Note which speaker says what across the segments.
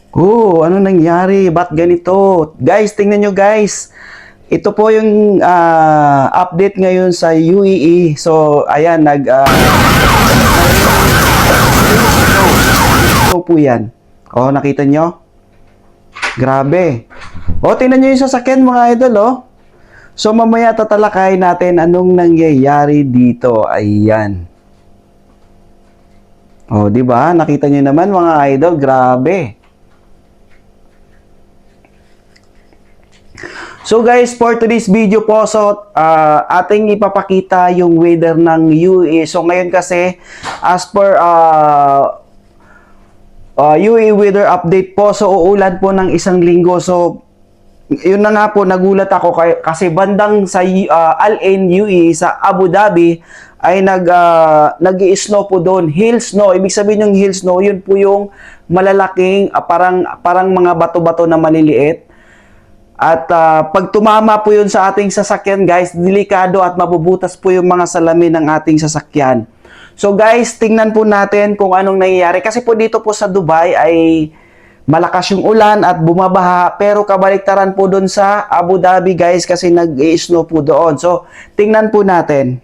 Speaker 1: Oh, ano nangyari? Ba't ganito? Guys, tingnan nyo guys. Ito po yung update ngayon sa UAE. So, ayan, snow po yan. Oh, nakita nyo? Grabe. Oh, tingnan nyo yung sasakyan mga idol, oh. So, mamaya tatalakay natin anong nangyayari dito. Ayan. Oh, di ba? Nakita nyo naman mga idol, grabe. So guys, for today's video po, so ating ipapakita yung weather ng UAE. So ngayon kasi, as per UAE weather update po, so uulan po ng isang linggo. So yun na nga po, nagulat ako kasi bandang sa Al Ain UAE sa Abu Dhabi ay nag-i-snow po doon, hill snow. Ibig sabihin yung hill snow, yun po yung malalaking parang mga bato-bato na maliliit. At pag tumama po yun sa ating sasakyan guys, delikado at mabubutas po yung mga salamin ng ating sasakyan. So guys, tingnan po natin kung anong nangyayari. Kasi po dito po sa Dubai ay malakas yung ulan at bumabaha. Pero kabaliktaran po doon sa Abu Dhabi guys kasi nag-i-snow po doon. So tingnan po natin.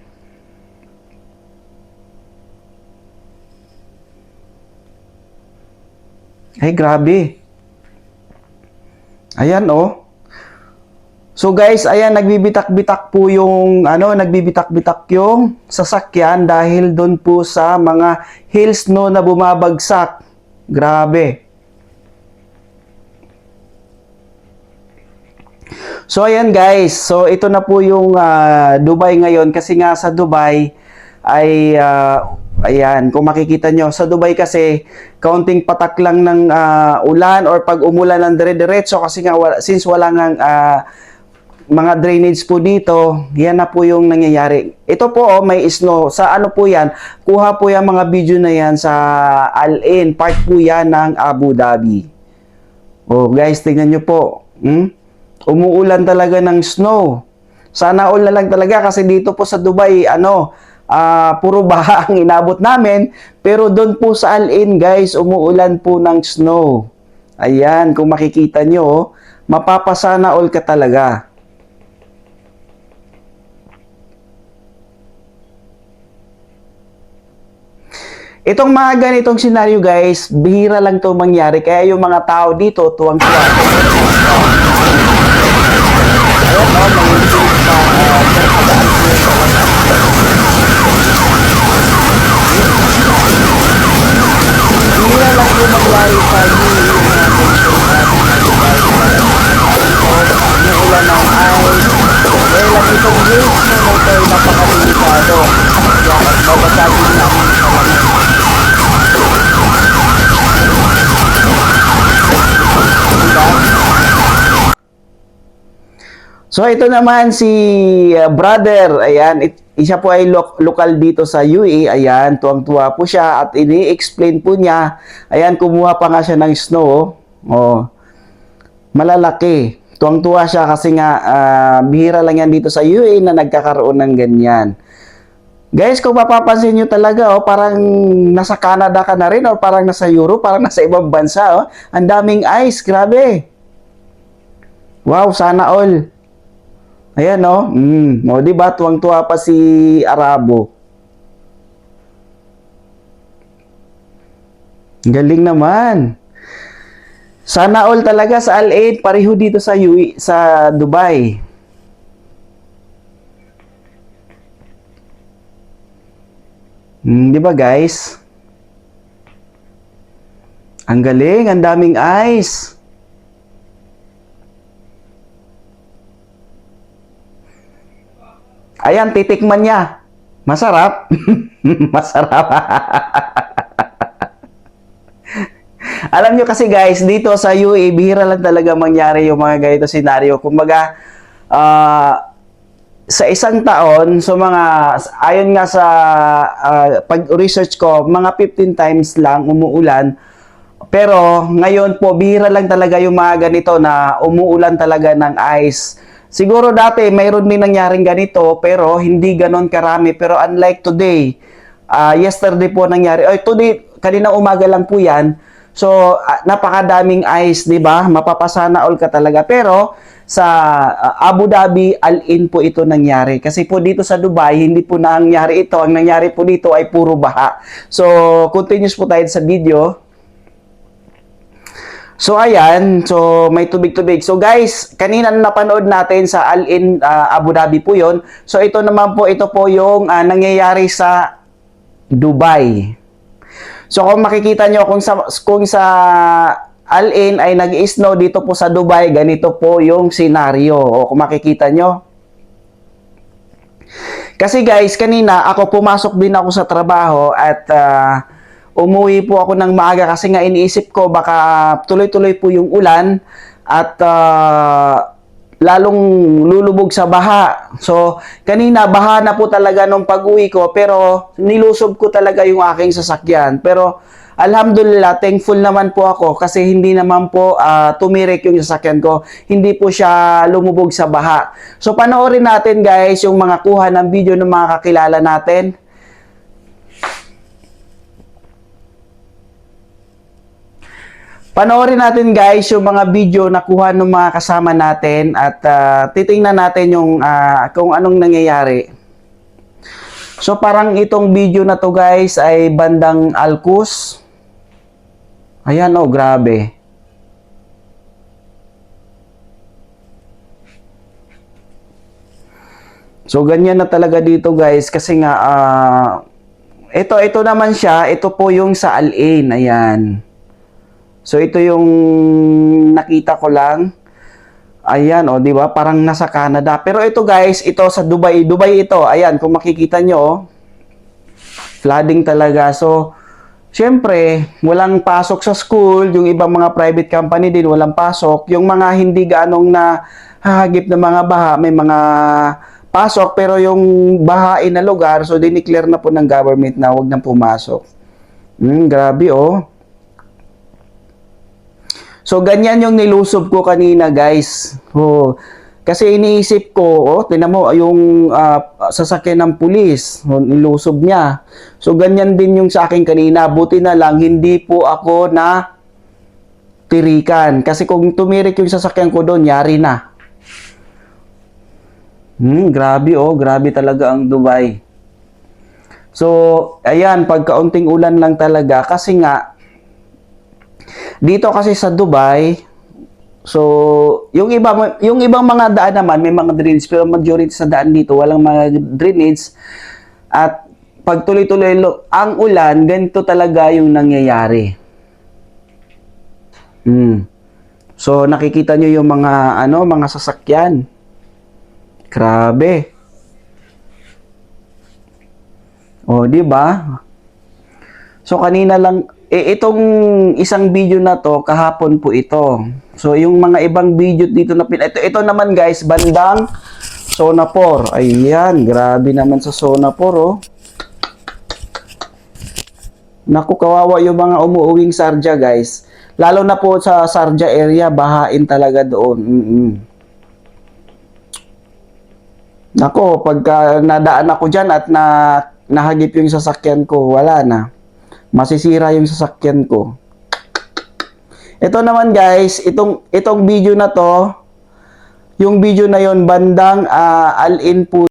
Speaker 1: Ay grabe. Ayan oh. So guys, ayan nagbibitak-bitak po yung nagbibitak-bitak yung sasakyan dahil doon po sa mga hill snow na bumabagsak. Grabe. So ayan guys, so ito na po yung Dubai ngayon kasi nga sa Dubai ay ayan, kung makikita nyo, sa Dubai kasi kaunting patak lang ng ulan or pag umulan ng dire-diretso kasi nga since wala ngang mga drainage po dito, yan na po yung nangyayari. Ito po, oh, may snow. Sa ano po yan? Kuha po yung mga video na yan sa Al Ain. Part po yan ng Abu Dhabi. Oh, guys, tingnan nyo po. Umuulan talaga ng snow. Sana all na lang talaga kasi dito po sa Dubai, puro baha ang inabot namin. Pero doon po sa Al Ain, guys, umuulan po ng snow. Ayan, kung makikita nyo, oh, mapapasana all ka talaga. Itong mga ganitong senaryo guys, bihira lang to mangyari. Kaya yung mga tao dito, tuwang-tuwa. Ayan, manginginig pa. Bihira lang yung mangyari sa ulan ng ice. Dahil lang itong hills na ito ay napakalimitado. Kaya babasagin lang sa lamin. So ito naman si brother, ayan, siya po ay lokal dito sa UAE, ayan, tuwang-tuwa po siya at ini-explain po niya, ayan, kumuha pa nga siya ng snow, oh, malalaki. Tuwang-tuwa siya kasi nga bihira lang yan dito sa UAE na nagkakaroon ng ganyan. Guys, kung mapapansin nyo talaga, oh, parang nasa Canada ka na rin or parang nasa Europe, parang nasa ibang bansa, oh. Ang daming ice, grabe. Wow, sana all. Ayan, no? O, diba? Tuwang-tuwa pa si Arabo. Galing naman. Sana all talaga sa Al Ain, pareho dito sa UAE, sa Dubai. Di ba, guys? Ang galing, ang daming ice. Ayan, titikman niya. Masarap. Masarap. Alam nyo kasi guys, dito sa UAE, bihira lang talaga mangyari yung mga ganito senaryo. Kumbaga, sa isang taon, so ayon nga sa pag-research ko, mga 15 times lang umuulan. Pero ngayon po, bihira lang talaga yung mga ganito na umuulan talaga ng ice. Siguro dati mayroon din nangyaring ganito pero hindi ganon karami. Pero unlike today, yesterday po nangyari. Today, kanina umaga lang po yan. So, napakadaming ice, 'di ba? Mapapasana all ka talaga. Pero sa Abu Dhabi, Al-In po ito nangyari. Kasi po dito sa Dubai, hindi po nangyari ito. Ang nangyari po dito ay puro baha. So, continuous po tayo sa video. So ayan, so may tubig-tubig. So guys, kanina napanood natin sa Al-In Abu Dhabi po 'yon. So ito naman po, ito po yung nangyayari sa Dubai. So kung makikita nyo, kung sa Al-In ay nag-snow, dito po sa Dubai, ganito po yung senaryo. O kung makikita nyo. Kasi guys, kanina ako pumasok din ako sa trabaho at umuwi po ako ng maaga kasi nga iniisip ko baka tuloy-tuloy po yung ulan at lalong lulubog sa baha. So, kanina baha na po talaga nung pag-uwi ko pero nilusob ko talaga yung aking sasakyan. Pero alhamdulillah, thankful naman po ako kasi hindi naman po tumirik yung sasakyan ko. Hindi po siya lumubog sa baha. So, panoorin natin guys yung mga kuha ng video ng mga kakilala natin. Panoorin natin guys yung mga video na kuha ng mga kasama natin at titingnan natin yung kung anong nangyayari. So parang itong video na to guys ay bandang Alcus. Ayan oh, grabe. So ganyan na talaga dito guys kasi nga ito naman siya, ito po yung sa Al-In, ayan. So ito yung nakita ko lang. Ayan oh, 'di ba? Parang nasa Canada. Pero ito guys, ito sa Dubai. Dubai ito. Ayan, kung makikita nyo, oh, flooding talaga. So syempre, walang pasok sa school, yung ibang mga private company din walang pasok. Yung mga hindi gaanong na hahagip na mga baha, may mga pasok, pero yung bahain na lugar, so dineclare na po ng government na wag nang pumasok. Grabe oh. So, ganyan yung nilusob ko kanina, guys. Oh, kasi iniisip ko, oh, tinan mo, yung sasakyan ng pulis, oh, nilusob niya. So, ganyan din yung sa akin kanina. Buti na lang, hindi po ako na tirikan. Kasi kung tumirik yung sasakyan ko doon, yari na. Grabe, oh. Grabe talaga ang Dubai. So, ayan, pagkaunting ulan lang talaga. Kasi nga, dito kasi sa Dubai, so yung ibang mga daan naman may mga drainage pero majority sa daan dito walang mga drainage at pag tuloy-tuloy ang ulan, ganito talaga yung nangyayari. So nakikita nyo yung mga sasakyan. Grabe. Oh, di ba? So kanina lang itong isang video na to, kahapon po ito. So, yung mga ibang video dito na ito naman guys, bandang Sonapur. Ayan, grabe naman sa Sonapur, oh. Naku, kawawa yung mga umuuwing Sharjah, guys. Lalo na po sa Sharjah area, bahain talaga doon. Naku, pagka nadaan ako dyan at nahagip yung sasakyan ko, wala na. Masisira yung sasakyan ko. Ito naman guys, itong video na to, yung video na yon bandang Al-In po